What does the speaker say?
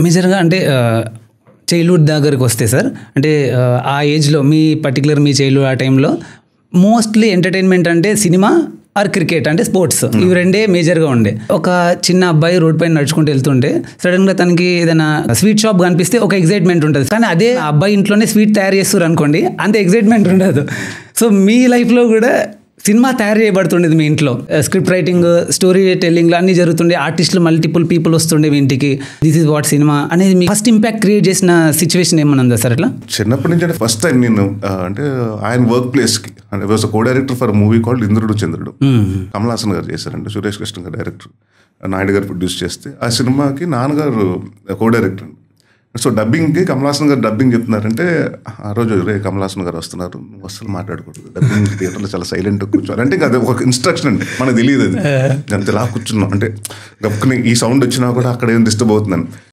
మేజర్‌గా అంటే చైల్డ్‌హుడ్ దగ్గరికి వస్తే సార్ అంటే ఆ ఏజ్‌లో మీ పర్టిక్యులర్ మీ చైల్డ్‌హుడ్ ఆ టైంలో మోస్ట్‌లీ ఎంటర్‌టైన్‌మెంట్ అంటే సినిమా ఆర్ క్రికెట్ అంటే స్పోర్ట్స్ ఇవి రెండే మేజర్‌గా ఉండే. ఒక చిన్న అబ్బాయి రోడ్ పైన నడుచుకుంటూ వెళ్తుంటే సడన్‌గా తనకి ఏదైనా స్వీట్ షాప్ కనిపిస్తే ఒక ఎక్సైట్‌మెంట్ ఉంటది. కానీ అదే అబ్బాయి ఇంట్లోనే స్వీట్ తయారు చేస్తుర్రు అనుకోండి అంత ఎక్సైట్‌మెంట్ ఉండదు. సో మీ లైఫ్‌లో కూడా సినిమా తయారు చేయబడుతుండేది మీ ఇంట్లో. స్క్రిప్ట్ రైటింగ్, స్టోరీ టెల్లింగ్లు అన్నీ జరుగుతుండే. ఆర్టిస్టులు మల్టిపుల్ పీపుల్ వస్తుండే మీ ఇంటికి. దిస్ ఈజ్ వాట్ సినిమా అనేది మీ ఫస్ట్ ఇంపాక్ట్ క్రియేట్ చేసిన సిచ్యువేషన్ ఏమన్నా ఉందా సార్ అట్లా? చిన్నప్పటి నుంచి అంటే ఫస్ట్ టైం నేను అంటే ఆయన వర్క్ ప్లేస్కి అంటే was co director for movie called ఇంద్రుడు చంద్రుడు. కమల్ హాసన్ గారు చేశారండి, సురేష్ కృష్ణ గారు డైరెక్టర్, నాయుడు గారు ప్రొడ్యూస్ చేస్తే ఆ సినిమాకి నాన్నగారు కో డైరెక్టర్. సో డబ్బింగ్కి కమల్ హాసన్ గారు డబ్బింగ్ చెప్తున్నారంటే ఆ రోజు రే కమల్ హాసన్ గారు వస్తున్నారు, నువ్వు అసలు మాట్లాడకూడదు, డబ్బింగ్ థియేటర్లో చాలా సైలెంట్గా కూర్చోవాలి అంటే ఇంకా అది ఒక ఇన్స్ట్రక్షన్ అండి, మనకు తెలియదు అది. అంతలా కూర్చున్నాం అంటే గప్పుకుని ఈ సౌండ్ వచ్చినా కూడా అక్కడ ఏం డిస్టర్బ్ అవుతుందని.